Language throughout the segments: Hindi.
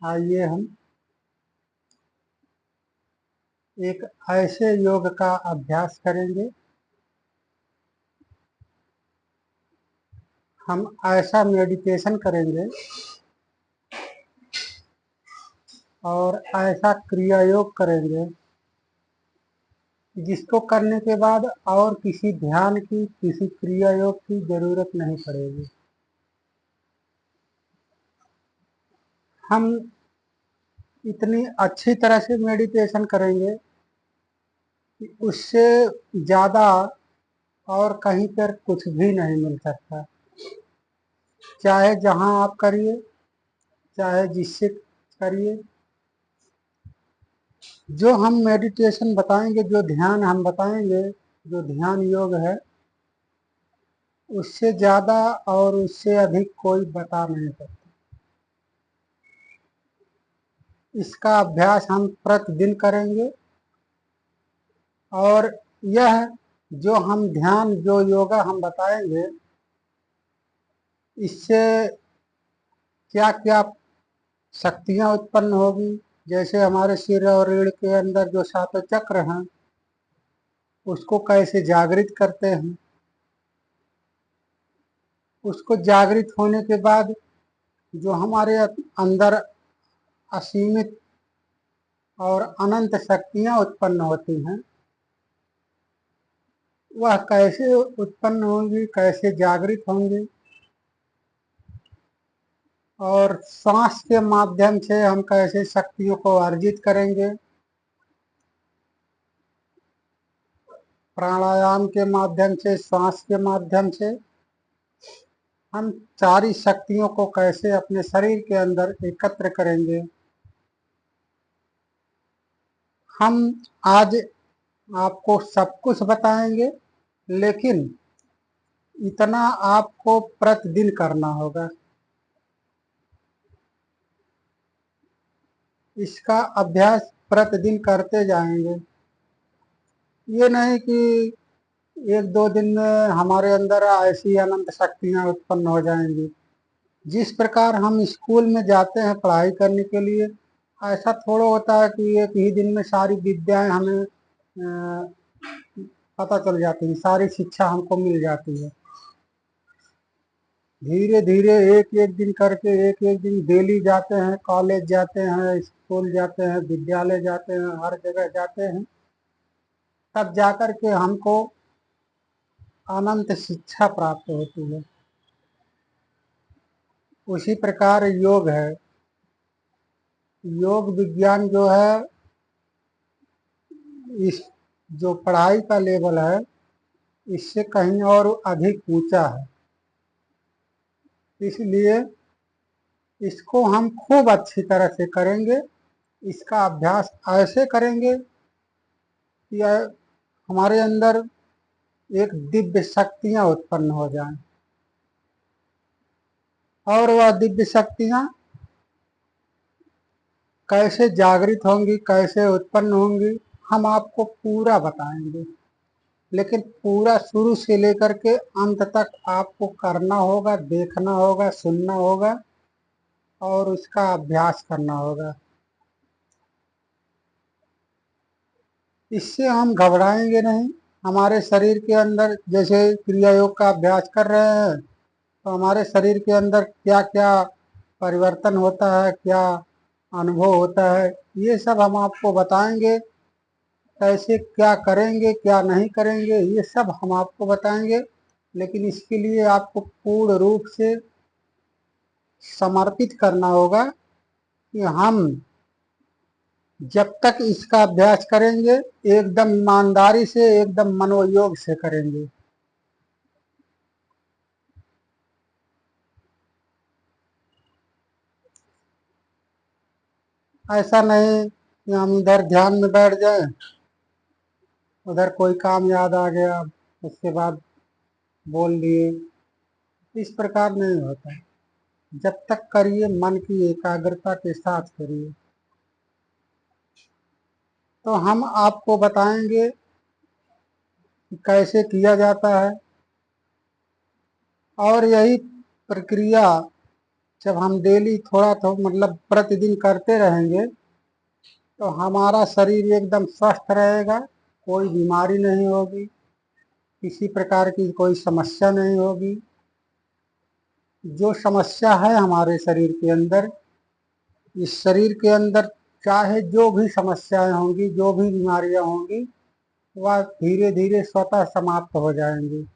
आइए हम एक ऐसे योग का अभ्यास करेंगे। हम ऐसा मेडिटेशन करेंगे और ऐसा क्रिया योग करेंगे जिसको करने के बाद और किसी ध्यान की, किसी क्रिया योग की जरूरत नहीं पड़ेगी। हम इतनी अच्छी तरह से मेडिटेशन करेंगे कि उससे ज़्यादा और कहीं पर कुछ भी नहीं मिल सकता। चाहे जहाँ आप करिए, चाहे जिससे करिए, जो हम मेडिटेशन बताएंगे, जो ध्यान हम बताएंगे, जो ध्यान योग है, उससे ज़्यादा और उससे अधिक कोई बता नहीं सकता। इसका अभ्यास हम प्रतिदिन करेंगे और यह जो हम ध्यान, जो योगा हम बताएंगे, इससे क्या क्या शक्तियाँ उत्पन्न होगी। जैसे हमारे सिर और रीढ़ के अंदर जो सातों चक्र हैं, उसको कैसे जागृत करते हैं। उसको जागृत होने के बाद जो हमारे अंदर असीमित और अनंत शक्तियाँ उत्पन्न होती हैं, वह कैसे उत्पन्न होंगी, कैसे जागृत होंगी, और सांस के माध्यम से हम कैसे शक्तियों को अर्जित करेंगे, प्राणायाम के माध्यम से, सांस के माध्यम से हम सारी शक्तियों को कैसे अपने शरीर के अंदर एकत्र करेंगे। हम आज आपको सब कुछ बताएंगे, लेकिन इतना आपको प्रतिदिन करना होगा। इसका अभ्यास प्रतिदिन करते जाएंगे। ये नहीं कि एक दो दिन में हमारे अंदर ऐसी अनंत शक्तियाँ उत्पन्न हो जाएंगी। जिस प्रकार हम स्कूल में जाते हैं पढ़ाई करने के लिए, ऐसा थोड़ा होता है कि एक ही दिन में सारी विद्याएं हमें पता चल जाती हैं, सारी शिक्षा हमको मिल जाती है। धीरे धीरे एक एक दिन करके, एक एक दिन डेली जाते हैं, कॉलेज जाते हैं, स्कूल जाते हैं, विद्यालय जाते हैं, हर जगह जाते हैं, तब जाकर के हमको अनंत शिक्षा प्राप्त होती है। उसी प्रकार योग है। योग विज्ञान जो है, इस जो पढ़ाई का लेवल है, इससे कहीं और अधिक ऊंचा है। इसलिए इसको हम खूब अच्छी तरह से करेंगे। इसका अभ्यास ऐसे करेंगे कि हमारे अंदर एक दिव्य शक्तियां उत्पन्न हो जाएं, और वह दिव्य शक्तियां कैसे जागृत होंगी, कैसे उत्पन्न होंगी, हम आपको पूरा बताएंगे। लेकिन पूरा शुरू से लेकर के अंत तक आपको करना होगा, देखना होगा, सुनना होगा और उसका अभ्यास करना होगा। इससे हम घबराएंगे नहीं। हमारे शरीर के अंदर जैसे क्रिया योग का अभ्यास कर रहे हैं, तो हमारे शरीर के अंदर क्या क्या परिवर्तन होता है, क्या अनुभव होता है, ये सब हम आपको बताएंगे। कैसे क्या करेंगे, क्या नहीं करेंगे, ये सब हम आपको बताएंगे। लेकिन इसके लिए आपको पूर्ण रूप से समर्पित करना होगा कि हम जब तक इसका अभ्यास करेंगे, एकदम ईमानदारी से, एकदम मनोयोग से करेंगे। ऐसा नहीं कि हम इधर ध्यान में बैठ जाए, उधर कोई काम याद आ गया, उसके बाद बोल दिए। इस प्रकार नहीं होता। जब तक करिए मन की एकाग्रता के साथ करिए। तो हम आपको बताएंगे कि कैसे किया जाता है, और यही प्रक्रिया जब हम डेली थोड़ा तो मतलब प्रतिदिन करते रहेंगे तो हमारा शरीर एकदम स्वस्थ रहेगा, कोई बीमारी नहीं होगी, किसी प्रकार की कोई समस्या नहीं होगी। जो समस्या है हमारे शरीर के अंदर, इस शरीर के अंदर चाहे जो भी समस्याएं होंगी, जो भी बीमारियां होंगी, वह धीरे धीरे स्वतः समाप्त हो जाएंगी।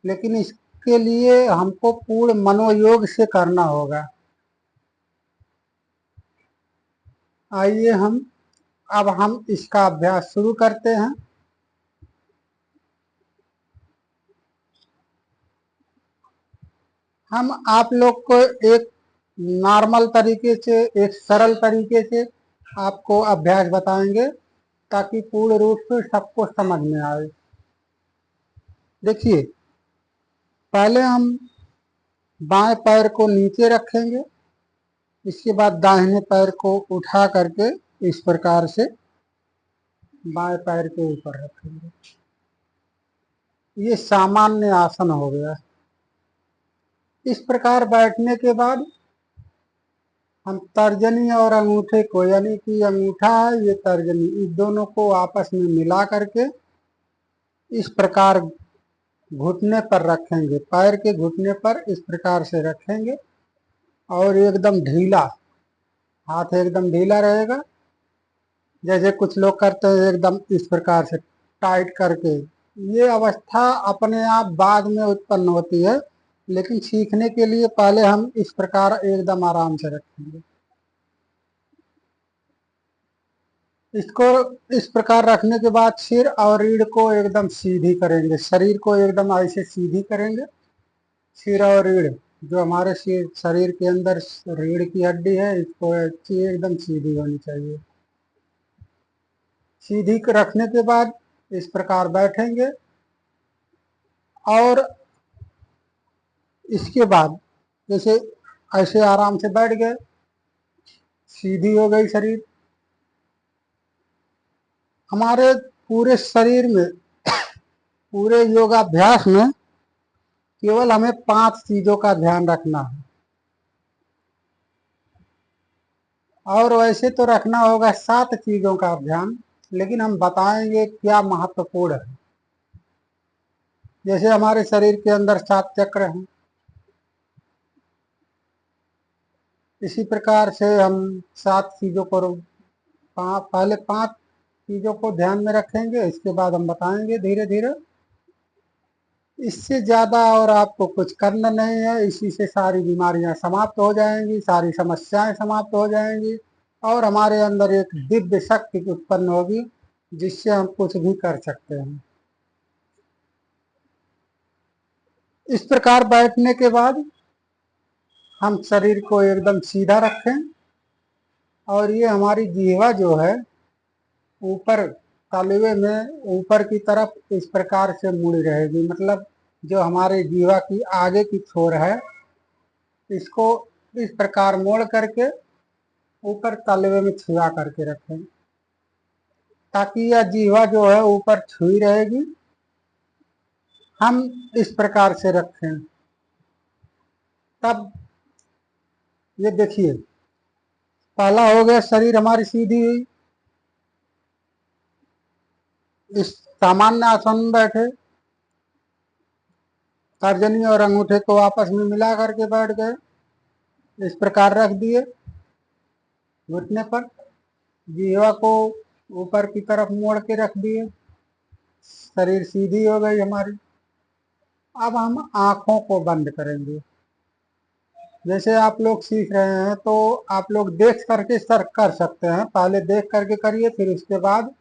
लेकिन इसके लिए हमको पूर्ण मनोयोग से करना होगा। आइए अब हम इसका अभ्यास शुरू करते हैं। हम आप लोग को एक नॉर्मल तरीके से, एक सरल तरीके से आपको अभ्यास बताएंगे ताकि पूर्ण रूप से सबको समझ में आए। देखिए, पहले हम बाएं पैर को नीचे रखेंगे, इसके बाद दाहिने पैर को उठा करके इस प्रकार से बाएं पैर के ऊपर रखेंगे। ये सामान्य आसन हो गया। इस प्रकार बैठने के बाद हम तर्जनी और अंगूठे को, यानी कि अंगूठा है ये तर्जनी, इस दोनों को आपस में मिला करके इस प्रकार घुटने पर रखेंगे, पैर के घुटने पर इस प्रकार से रखेंगे और एकदम ढीला, हाथ एकदम ढीला रहेगा। जैसे कुछ लोग करते हैं एकदम इस प्रकार से टाइट करके। ये अवस्था अपने आप बाद में उत्पन्न होती है, लेकिन सीखने के लिए पहले हम इस प्रकार एकदम आराम से रखेंगे। इसको इस प्रकार रखने के बाद सिर और रीढ़ को एकदम सीधी करेंगे, शरीर को एकदम ऐसे सीधी करेंगे। सिर और रीढ़, जो हमारे शरीर के अंदर रीढ़ की हड्डी है, इसको एकदम सीधी होनी चाहिए। सीधी रखने के बाद इस प्रकार बैठेंगे और इसके बाद जैसे ऐसे आराम से बैठ गए, सीधी हो गई शरीर। हमारे पूरे शरीर में, पूरे योगाभ्यास में केवल हमें 5 चीजों का ध्यान रखना है। और वैसे तो रखना होगा 7 चीजों का ध्यान, लेकिन हम बताएंगे क्या महत्वपूर्ण है। जैसे हमारे शरीर के अंदर 7 चक्र हैं, इसी प्रकार से हम 7 चीजों को पहले 5 चीजों को ध्यान में रखेंगे, इसके बाद हम बताएंगे धीरे धीरे। इससे ज्यादा और आपको कुछ करना नहीं है। इसी से सारी बीमारियां समाप्त हो जाएंगी, सारी समस्याएं समाप्त हो जाएंगी और हमारे अंदर एक दिव्य शक्ति उत्पन्न होगी जिससे हम कुछ भी कर सकते हैं। इस प्रकार बैठने के बाद हम शरीर को एकदम सीधा रखें और ये हमारी जीवा जो है ऊपर तलवे में ऊपर की तरफ इस प्रकार से मुड़ी रहेगी। मतलब जो हमारे जीवा की आगे की छोर है, इसको इस प्रकार मोड़ करके ऊपर तलवे में छुआ करके रखें ताकि यह जीवा जो है ऊपर छुई रहेगी। हम इस प्रकार से रखें, तब ये देखिए, पहला हो गया शरीर हमारी सीधी हुई। इस सामान्य आसन में बैठे, तर्जनी और अंगूठे को आपस में मिला करके बैठ गए, इस प्रकार रख दिए घुटने पर, जीवा को ऊपर की तरफ मोड़ के रख दिए, शरीर सीधी हो गई हमारी। अब हम आंखों को बंद करेंगे। जैसे आप लोग सीख रहे हैं तो आप लोग देख करके सर कर सकते हैं, पहले देख करके करिए, फिर उसके बाद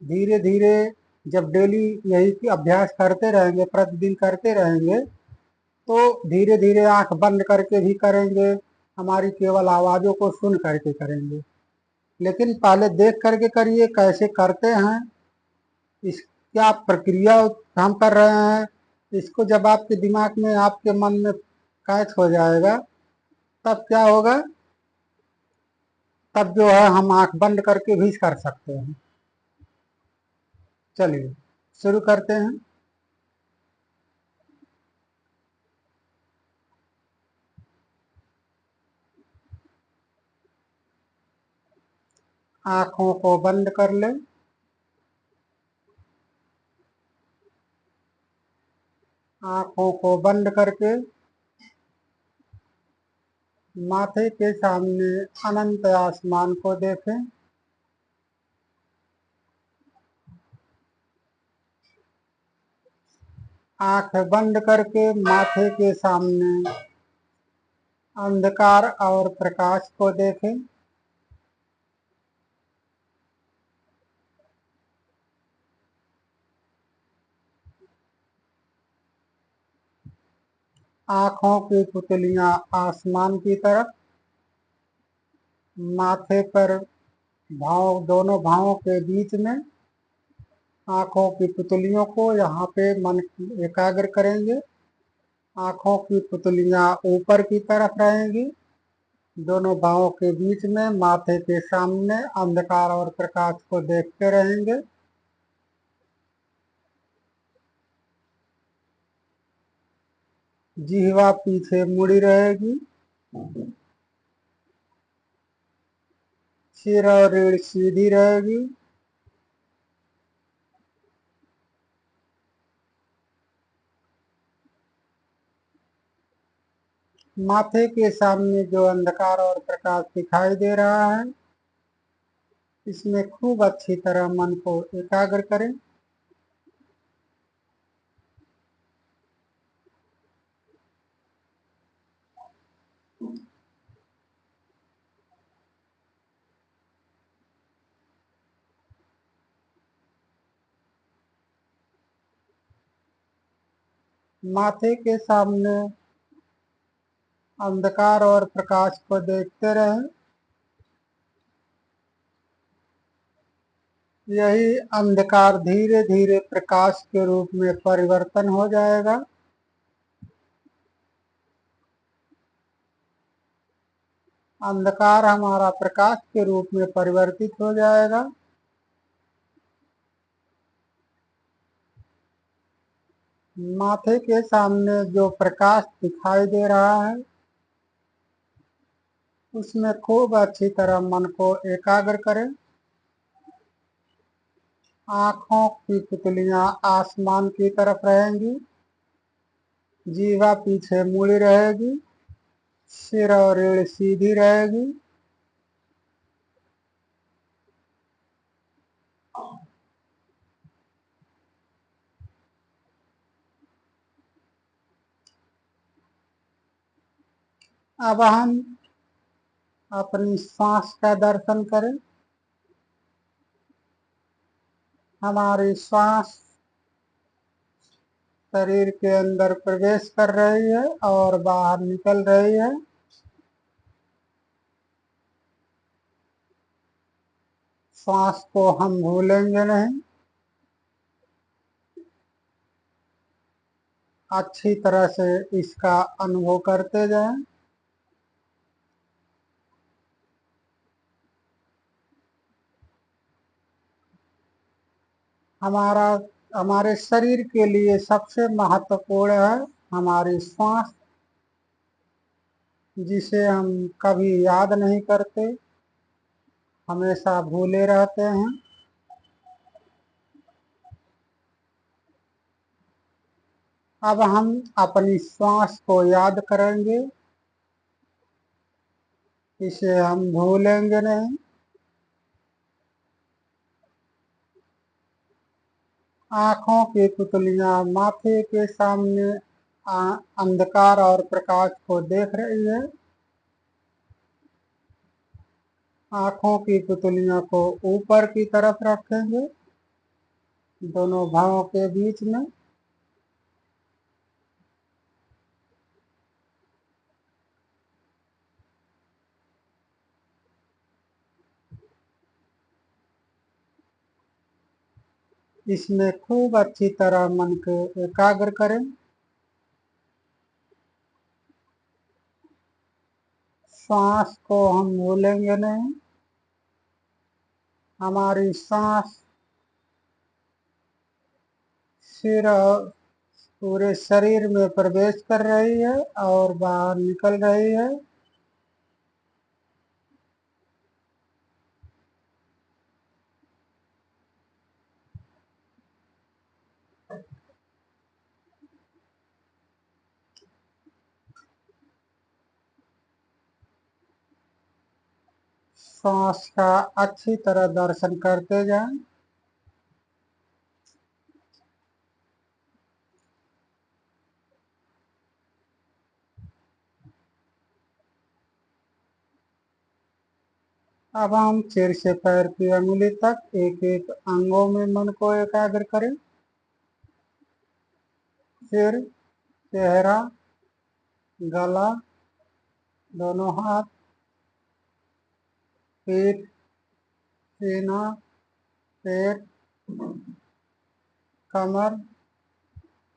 धीरे धीरे जब डेली यही अभ्यास करते रहेंगे, प्रतिदिन करते रहेंगे, तो धीरे धीरे आंख बंद करके भी करेंगे, हमारी केवल आवाजों को सुन करके करेंगे। लेकिन पहले देख करके करिए कैसे करते हैं, इस क्या प्रक्रिया हम कर रहे हैं। इसको जब आपके दिमाग में, आपके मन में कैच हो जाएगा, तब क्या होगा, तब जो है हम आंख बंद करके भी कर सकते हैं। चलिए शुरू करते हैं। आंखों को बंद कर ले। आंखों को बंद करके माथे के सामने अनंत आसमान को देखें। आंख बंद करके माथे के सामने अंधकार और प्रकाश को देखें। आंखों की पुतलियां आसमान की तरफ, माथे पर भाव, दोनों भावों के बीच में आंखों की पुतलियों को यहाँ पे मन एकाग्र करेंगे। आंखों की पुतलियां ऊपर की तरफ रहेंगी, दोनों भावों के बीच में माथे के सामने अंधकार और प्रकाश को देखते रहेंगे। जिह्वा पीछे मुड़ी रहेगी। सिर और रीढ़ सीधी रहेगी। माथे के सामने जो अंधकार और प्रकाश दिखाई दे रहा है, इसमें खूब अच्छी तरह मन को एकाग्र करें। माथे के सामने अंधकार और प्रकाश को देखते रहें। यही अंधकार धीरे धीरे प्रकाश के रूप में परिवर्तन हो जाएगा। अंधकार हमारा प्रकाश के रूप में परिवर्तित हो जाएगा। माथे के सामने जो प्रकाश दिखाई दे रहा है, उसमें खूब अच्छी तरह मन को एकाग्र करें। आंखों की पुतलियां आसमान की तरफ रहेंगी। जीवा पीछे मुड़ी रहेगी। सिर और रीढ़ सीधी रहेगी। अब हम अपनी सांस का दर्शन करें। हमारी सांस शरीर के अंदर प्रवेश कर रही है और बाहर निकल रही है। सांस को हम भूलेंगे नहीं। अच्छी तरह से इसका अनुभव करते जाएं। हमारे शरीर के लिए सबसे महत्वपूर्ण है हमारी सांस, जिसे हम कभी याद नहीं करते, हमेशा भूले रहते हैं। अब हम अपनी सांस को याद करेंगे, इसे हम भूलेंगे नहीं। आंखों की पुतलियां माथे के सामने अंधकार और प्रकाश को देख रही है। आंखों की पुतलियों को ऊपर की तरफ रखेंगे, दोनों भावों के बीच में। इसमें खूब अच्छी तरह मन को एकाग्र करें। सांस को हम भूलेंगे नहीं। हमारी सांस सिर और पूरे शरीर में प्रवेश कर रही है और बाहर निकल रही है। सांस का अच्छी तरह दर्शन करते जाएं। अब हम सिर से पैर की अंगुली तक एक एक अंगों में मन को एकाग्र करें। सिर, चेहरा, गला, दोनों हाथ, पीठ, सीना, पेट, कमर,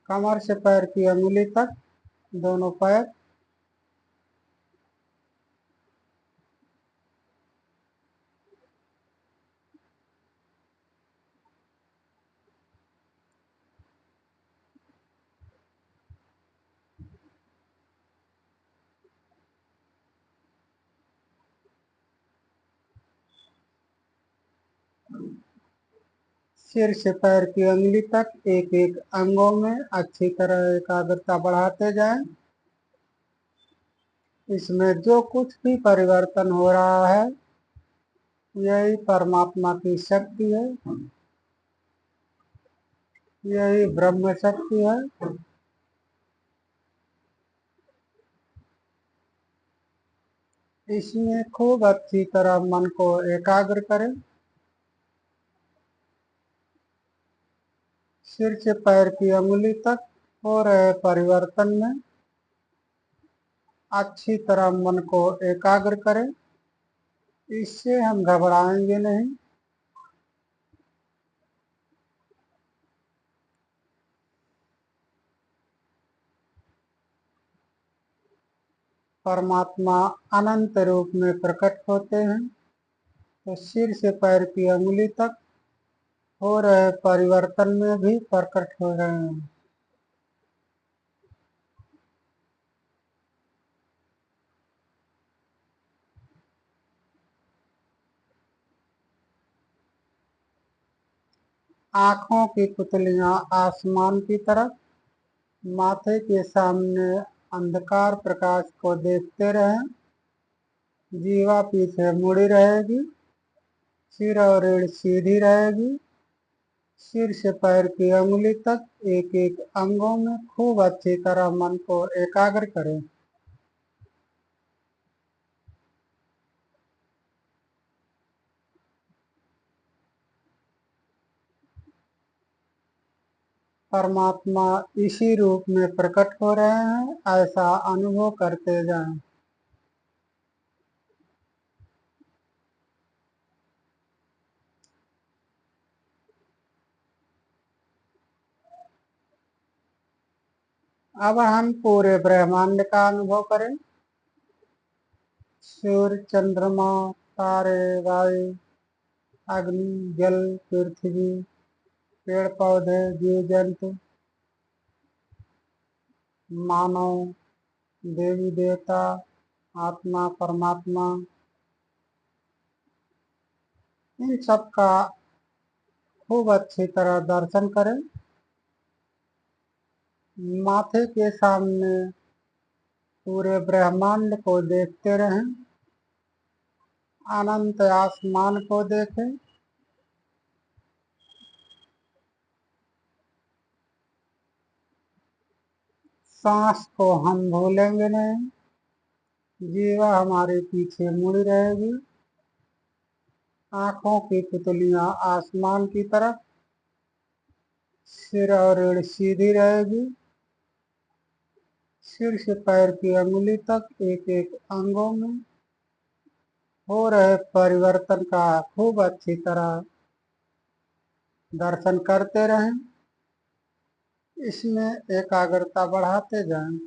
कमर से पैर की अंगुली तक दोनों पैर। सिर से पैर की अंगुली तक एक एक अंगों में अच्छी तरह एकाग्रता बढ़ाते जाएं। इसमें जो कुछ भी परिवर्तन हो रहा है यही परमात्मा की शक्ति है, यही ब्रह्म शक्ति है। इसमें खूब अच्छी तरह मन को एकाग्र करें। सिर से पैर की अंगुली तक हो रहे परिवर्तन में अच्छी तरह मन को एकाग्र करें। इससे हम घबराएंगे नहीं। परमात्मा अनंत रूप में प्रकट होते हैं, तो सिर से पैर की अंगुली तक हो रहे परिवर्तन में भी प्रकट हो रहे हैं। आंखों की पुतलियां आसमान की तरफ, माथे के सामने अंधकार प्रकाश को देखते रहें। जीवा पीछे मुड़ी रहेगी, सिर और रीढ़ सीधी रहेगी। सिर से पैर की अंगुली तक एक एक अंगों में खूब अच्छी तरह मन को एकाग्र करें। परमात्मा इसी रूप में प्रकट हो रहे हैं, ऐसा अनुभव करते जाएं। अब हम पूरे ब्रह्मांड का अनुभव करें। सूर्य, चंद्रमा, तारे, वायु, अग्नि, जल, पृथ्वी, पेड़ पौधे, जीव जंतु, मानव, देवी देवता, आत्मा, परमात्मा, इन सब का खूब अच्छी तरह दर्शन करें। माथे के सामने पूरे ब्रह्मांड को देखते रहें। अनंत आसमान को देखें। सांस को हम भूलेंगे नहीं। जीवा हमारे पीछे मुड़ी रहेगी। आंखों की पुतलियां आसमान की तरफ, सिर और रीढ़ सीधी रहेगी। सिर से पैर की अंगुली तक एक एक अंगों में हो रहे परिवर्तन का खूब अच्छी तरह दर्शन करते रहें। इसमें एकाग्रता बढ़ाते जाएं।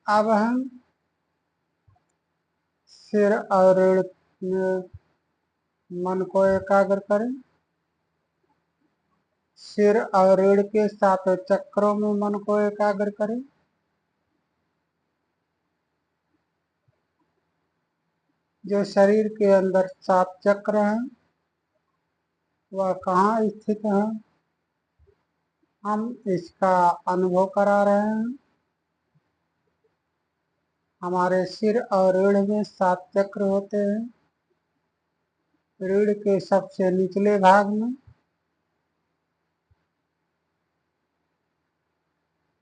अब हम सिर और रीढ़ में मन को एकाग्र करें। सिर और रीढ़ के 7 चक्रों में मन को एकाग्र करें। जो शरीर के अंदर 7 चक्र हैं वह कहाँ स्थित है, हम इसका अनुभव करा रहे हैं। हमारे सिर और रीढ़ में 7 चक्र होते हैं। रीढ़ के सबसे निचले भाग में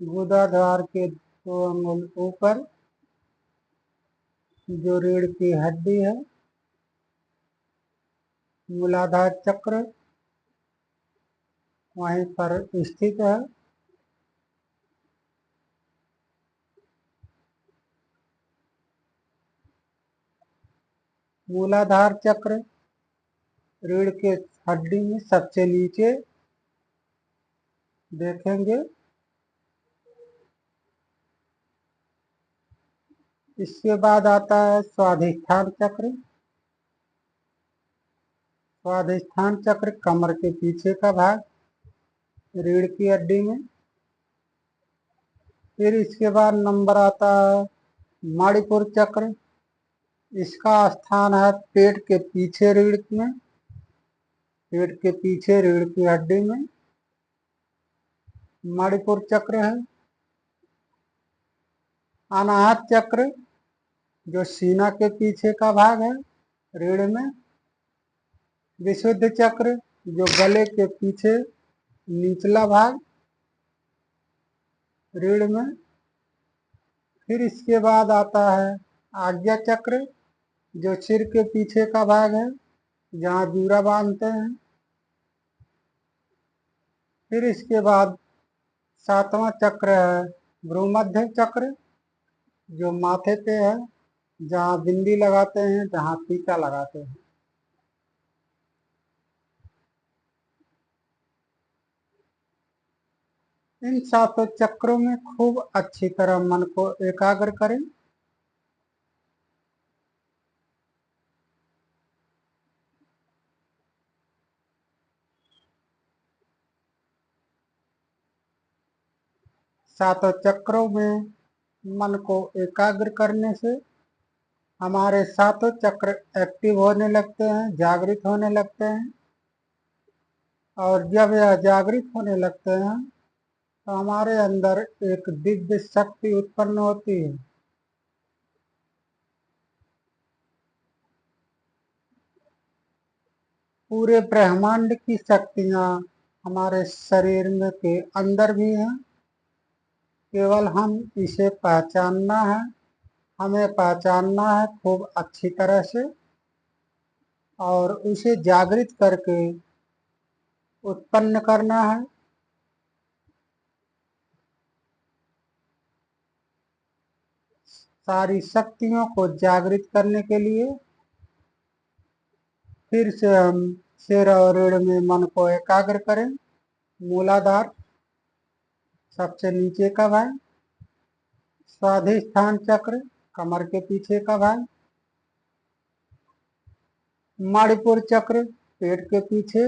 गुदाद्वार के 2 अंगुल ऊपर जो रीढ़ की हड्डी है, मूलाधार चक्र वहीं पर स्थित है। मूलाधार चक्र रीढ़ के हड्डी में सबसे नीचे देखेंगे। इसके बाद आता है स्वाधिष्ठान चक्र। स्वाधिष्ठान चक्र कमर के पीछे का भाग रीढ़ की हड्डी में। फिर इसके बाद नंबर आता है मणिपुर चक्र। इसका स्थान है पेट के पीछे रीढ़ में, पेट के पीछे रीढ़ की हड्डी में मणिपुर चक्र है। अनाहत चक्र जो सीना के पीछे का भाग है रीढ़ में। विशुद्ध चक्र जो गले के पीछे निचला भाग रीढ़ में। फिर इसके बाद आता है आज्ञा चक्र जो सिर के पीछे का भाग है जहाँ जूड़ा बांधते हैं। फिर इसके बाद 7वां चक्र है भ्रूमध्य चक्र जो माथे पे है, जहाँ बिंदी लगाते हैं, जहाँ टीका लगाते हैं। इन 7 चक्रों में खूब अच्छी तरह मन को एकाग्र करें। सातों चक्रों में मन को एकाग्र करने से हमारे 7 चक्र एक्टिव होने लगते हैं, जागृत होने लगते हैं। और जब यह जागृत होने लगते हैं तो हमारे अंदर एक दिव्य शक्ति उत्पन्न होती है। पूरे ब्रह्मांड की शक्तियाँ हमारे शरीर में के अंदर भी हैं। केवल हम इसे पहचानना है, हमें पहचानना है खूब अच्छी तरह से और उसे जागृत करके उत्पन्न करना है। सारी शक्तियों को जागृत करने के लिए फिर से हम सिर और रीढ़ में मन को एकाग्र करें। मूलाधार सबसे नीचे का भाग, स्वाधिष्ठान चक्र कमर के पीछे का भाग, मणिपुर चक्र पेट के पीछे,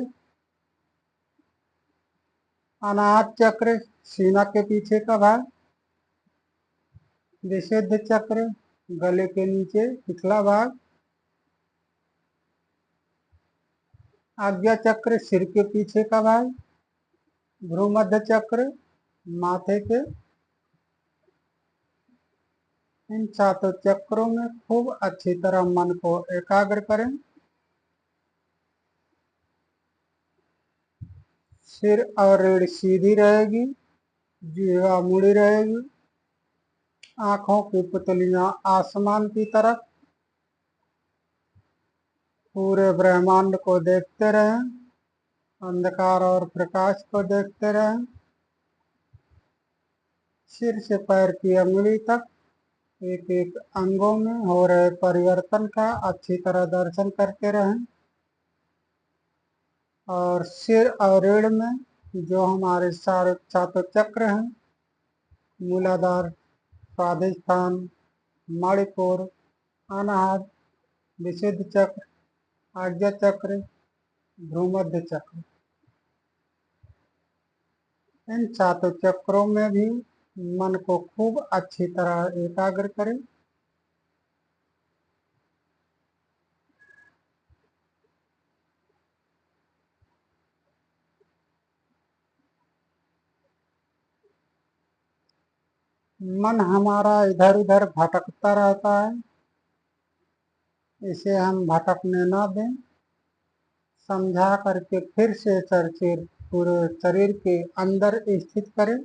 अनाहत चक्र सीना के पीछे का भाग, विशुद्ध चक्र गले के नीचे पिछला भाग, आज्ञा चक्र सिर के पीछे का भाग, भ्रूमध्य चक्र माथे के। इन 7 चक्रों में खूब अच्छी तरह मन को एकाग्र करें। सिर और रीढ़ सीधी रहेगी, जीवा मुड़ी रहेगी, आंखों की पुतलियां आसमान की तरफ पूरे ब्रह्मांड को देखते रहें, अंधकार और प्रकाश को देखते रहें। सिर से पैर की अंगुली तक एक एक अंगों में हो रहे परिवर्तन का अच्छी तरह दर्शन करते रहें। और सिर और रीढ़ में जो हमारे सारे 7 चक्र हैं, मूलाधार, स्वाधिष्ठान, मणिपुर, अनाहत, विशुद्ध चक्र, आज्ञा चक्र, भ्रूमध्य चक्र। इन सातों चक्रों में भी मन को खूब अच्छी तरह एकाग्र करें। मन हमारा इधर उधर भटकता रहता है, इसे हम भटकने न दें। समझा करके फिर से चर्चित पूरे शरीर के अंदर स्थित करें।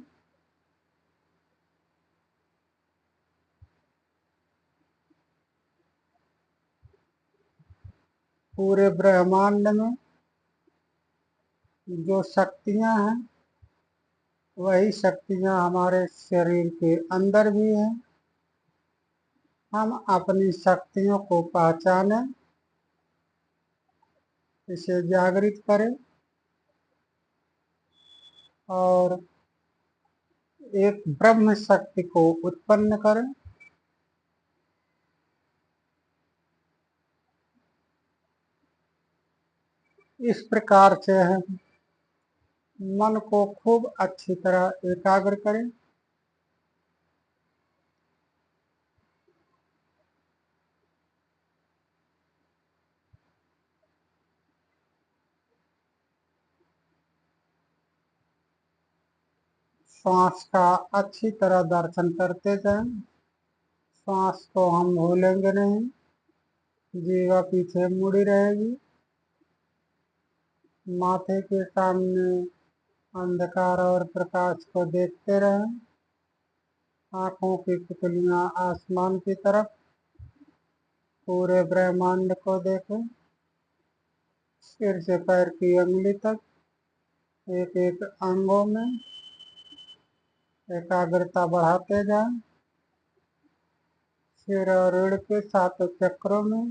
पूरे ब्रह्मांड में जो शक्तियां हैं, वही शक्तियां हमारे शरीर के अंदर भी हैं। हम अपनी शक्तियों को पहचानें, इसे जागृत करें और एक ब्रह्म शक्ति को उत्पन्न करें। इस प्रकार से हम मन को खूब अच्छी तरह एकाग्र करें। श्वास का अच्छी तरह दर्शन करते जाएं। श्वास को हम भूलेंगे नहीं, जीवा पीछे मुड़ी रहेगी। माथे के सामने अंधकार और प्रकाश को देखते रहें। आंखों की पुतलियां आसमान की तरफ, पूरे ब्रह्मांड को देखें। सिर से पैर की अंगुली तक एक एक अंगों में एकाग्रता बढ़ाते जाएं। सिर और रीढ़ के सातों चक्रों में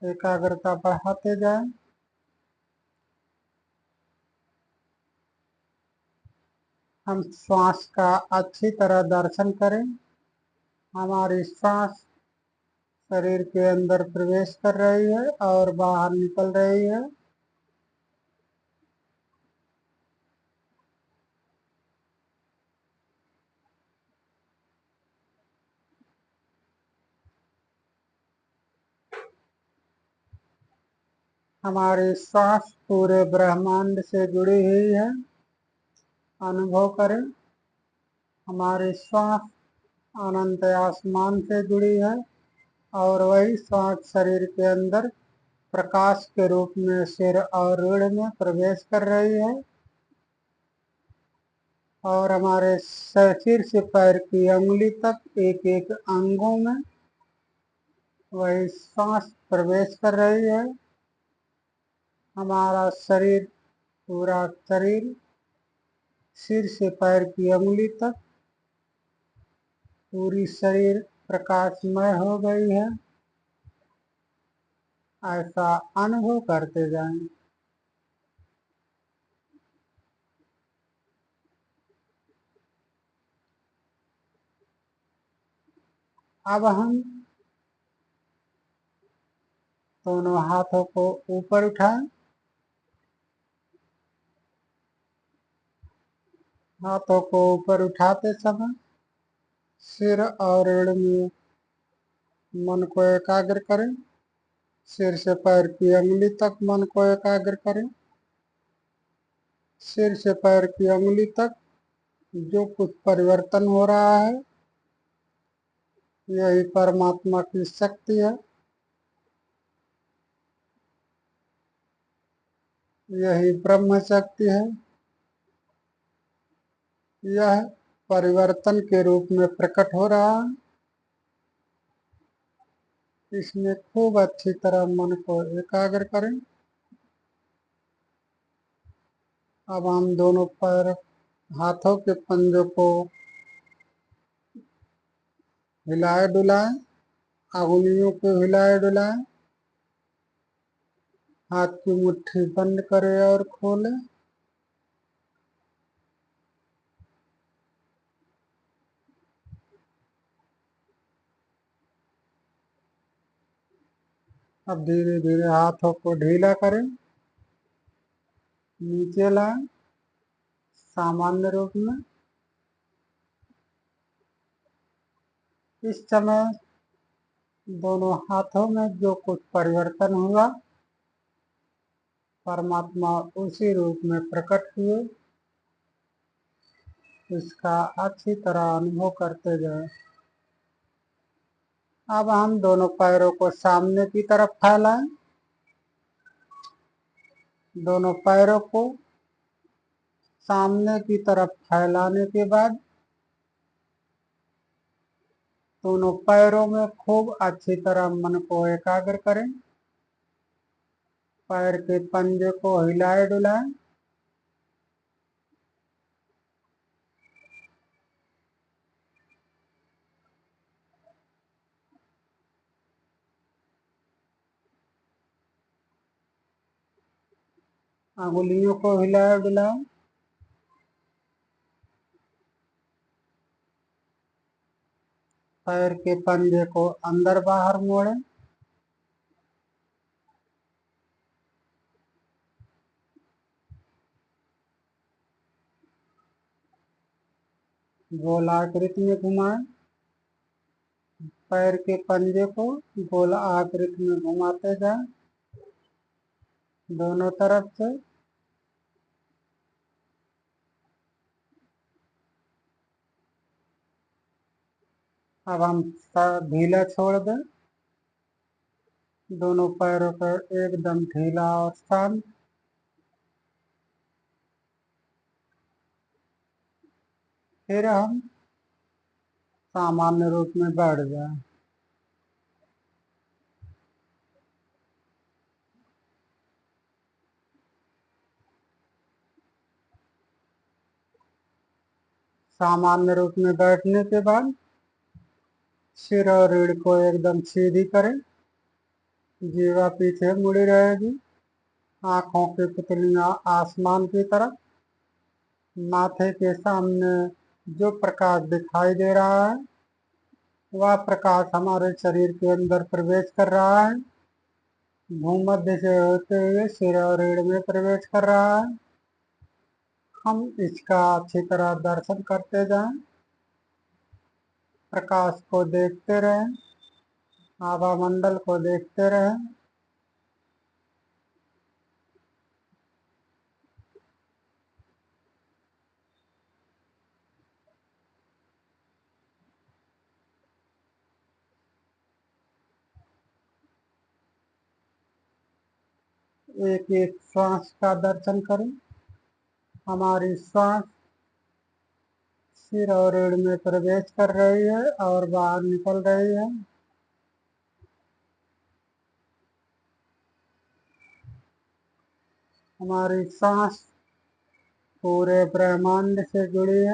एकाग्रता बढ़ाते जाएं। हम श्वास का अच्छी तरह दर्शन करें। हमारी श्वास शरीर के अंदर प्रवेश कर रही है और बाहर निकल रही है। हमारी श्वास पूरे ब्रह्मांड से जुड़ी हुई है, अनुभव करें। हमारी श्वास अनंत आसमान से जुड़ी है और वही श्वास शरीर के अंदर प्रकाश के रूप में सिर और रीढ़ में प्रवेश कर रही है और हमारे सिर से पैर की अंगुली तक एक एक अंगों में वही सांस प्रवेश कर रही है। हमारा शरीर, पूरा शरीर सिर से पैर की अंगुली तक पूरी शरीर प्रकाशमय हो गई है, ऐसा अनुभव करते जाएं। अब हम दोनों हाथों को ऊपर उठाएं। हाथों को ऊपर उठाते समय सिर और रीढ़ में मन को एकाग्र करें। सिर से पैर की अंगुली तक मन को एकाग्र करें। सिर से पैर की अंगुली तक जो कुछ परिवर्तन हो रहा है, यही परमात्मा की शक्ति है। यही ब्रह्म शक्ति है। यह परिवर्तन के रूप में प्रकट हो रहा है। इसमें खूब अच्छी तरह मन को एकाग्र करें। अब हम दोनों पैर, हाथों के पंजों को हिलाए डुलाएं, अंगुलियों को हिलाए डुलाएं। हाथ की मुट्ठी बंद करें और खोलें। अब धीरे धीरे हाथों को ढीला करें, नीचे लाएं सामान्य रूप में। इस समय दोनों हाथों में जो कुछ परिवर्तन हुआ, परमात्मा उसी रूप में प्रकट हुए, इसका अच्छी तरह अनुभव करते जाए। अब हम दोनों पैरों को सामने की तरफ फैलाएं। दोनों पैरों को सामने की तरफ फैलाने के बाद दोनों पैरों में खूब अच्छी तरह मन को एकाग्र करें। पैर के पंजे को हिलाए डुलाएं। अंगुलियों को हिलाए डुलाएं। पैर के पंजे को अंदर बाहर मोड़ें। गोलाकृति में घुमाएं। पैर के पंजे को गोल आकृति में घुमाते जाएं दोनों तरफ से। अब हम ढीला छोड़ दें। दोनों पैरों पर एकदम ढीला और शांत। फिर हम सामान्य रूप में बैठ जाएं। सामान्य रूप में बैठने के बाद सिर और रीढ़ को एकदम सीधी करें। जीवा पीछे मुड़ी रहेगी। आंखों की पुतलियां आसमान की तरफ। माथे के सामने जो प्रकाश दिखाई दे रहा है, वह प्रकाश हमारे शरीर के अंदर प्रवेश कर रहा है। भूमध्य से होते हुए सिर और रीढ़ में प्रवेश कर रहा है। हम इसका अच्छी तरह दर्शन करते जाएं। प्रकाश को देखते रहें। आभा मंडल को देखते रहें। एक एक श्वास का दर्शन करें। हमारी श्वास सिर और रीढ़ में प्रवेश कर रही है और बाहर निकल रही है। हमारी सांस पूरे ब्रह्मांड से जुड़ी है।